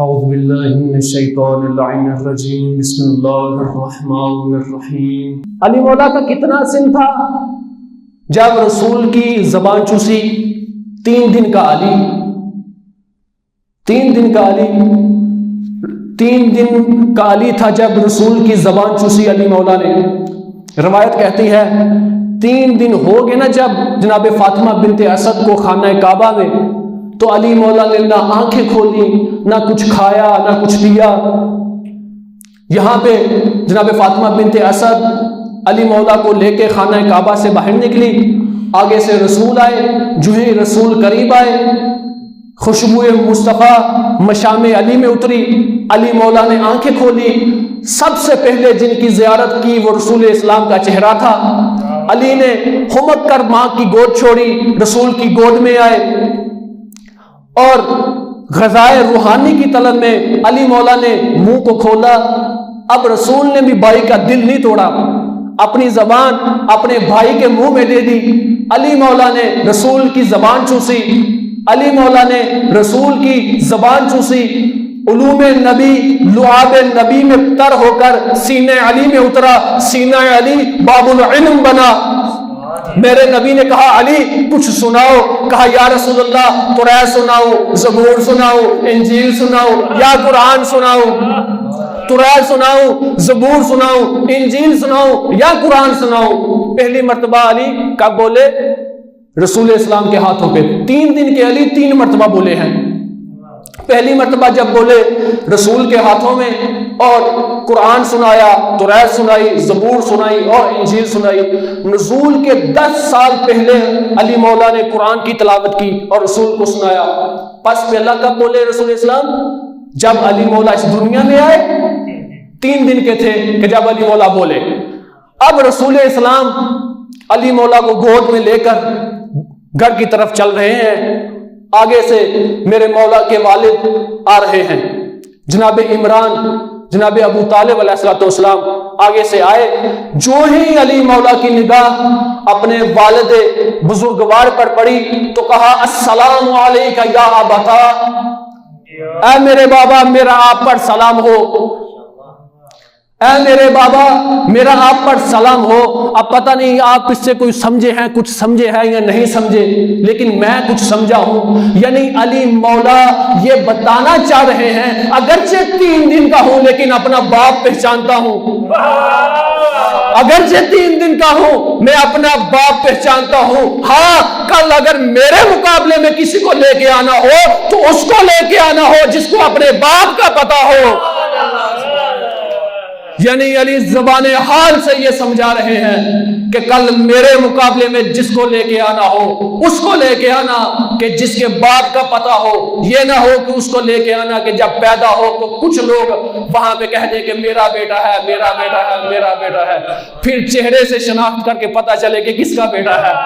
اعوذ باللہ من الشیطان اللعین الرجیم بسم اللہ الرحمن الرحیم۔ علی مولا کا کتنا سن تھا جب رسول کی زبان چوسی؟ 3 دن کا علی، 3 دن کا علی، 3 دن کا علی تھا جب رسول کی زبان چوسی علی مولا نے۔ روایت کہتی ہے 3 دن ہو گئے نا جب جناب فاطمہ بنت اسد کو خانہ کعبہ میں، تو علی مولا نے نہ آنکھیں کھولی، نہ کچھ کھایا، نہ کچھ پیا۔ یہاں پہ جناب فاطمہ بنت اسد علی مولا کو لے کے خانہ کعبہ سے باہر نکلی، آگے سے رسول آئے، جو ہی رسول قریب آئے خوشبو مصطفیٰ مشام علی میں اتری، علی مولا نے آنکھیں کھولی، سب سے پہلے جن کی زیارت کی وہ رسول اسلام کا چہرہ تھا۔ علی نے ہمک کر ماں کی گود چھوڑی، رسول کی گود میں آئے، اور غذائے روحانی کی طلب میں علی مولا نے منہ کو کھولا۔ اب رسول نے بھی بھائی کا دل نہیں توڑا، اپنی زبان اپنے بھائی کے منہ میں دے دی۔ علی مولا نے رسول کی زبان چوسی، علی مولا نے رسول کی زبان چوسی، علوم نبی لعاب نبی میں تر ہو کر سینہ علی میں اترا، سینہ علی باب العلم بنا۔ میرے نبی نے کہا علی کچھ سناؤ، کہا یا رسول اللہ قرآن سناؤ، زبور سناؤ، انجیل سناؤ، یا قرآن سناؤ، قرآن سناؤ، زبور سناؤ، انجیل سناؤ، یا قرآن سناؤ۔ پہلی مرتبہ علی کب بولے؟ رسول اسلام کے ہاتھوں پہ۔ 3 دن کے علی 3 مرتبہ بولے ہیں۔ پہلی مرتبہ جب بولے رسول کے ہاتھوں میں، اور قرآن سنایا، قرآن سنائی، زبور سنائی اور انجیل سنائی۔ نزول کے 10 سال پہلے علی مولا نے قرآن کی تلاوت کی اور رسول کو سنایا۔ پس پہلا کب بولے رسول اسلام؟ جب علی مولا اس دنیا میں آئے، 3 دن کے تھے کہ جب علی مولا بولے۔ اب رسول اسلام علی مولا کو گود میں لے کر گھر کی طرف چل رہے ہیں، آگے سے میرے مولا کے والد آ رہے ہیں، جناب عمران، جناب ابو طالب علیہ السلام آگے سے آئے۔ جو ہی علی مولا کی نگاہ اپنے والد بزرگوار پر پڑی تو کہا السلام علیکہ یا ابتا، اے میرے بابا میرا آپ پر سلام ہو، اے میرے بابا میرا آپ پر سلام ہو۔ اب پتہ نہیں آپ اس سے کوئی سمجھے ہیں، کچھ سمجھے ہیں یا نہیں سمجھے، لیکن میں کچھ سمجھا ہوں۔ یعنی علی مولا یہ بتانا چاہ رہے ہیں اگرچہ 3 دن کا ہوں لیکن اپنا باپ پہچانتا ہوں، اگرچہ 3 دن کا ہوں میں اپنا باپ پہچانتا ہوں۔ ہاں کل اگر میرے مقابلے میں کسی کو لے کے آنا ہو تو اس کو لے کے آنا ہو جس کو اپنے باپ کا پتہ ہو۔ یعنی علی زبان حال سے یہ سمجھا رہے ہیں کہ کل میرے مقابلے میں جس کو لے کے آنا ہو اس کو لے کے آنا کہ جس کے باپ کا پتہ ہو، یہ نہ ہو کہ اس کو لے کے آنا کہ جب پیدا ہو تو کچھ لوگ وہاں پہ کہہ دیں کہ میرا بیٹا ہے، میرا بیٹا ہے، میرا بیٹا ہے، پھر چہرے سے شناخت کر کے پتہ چلے کہ کس کا بیٹا ہے۔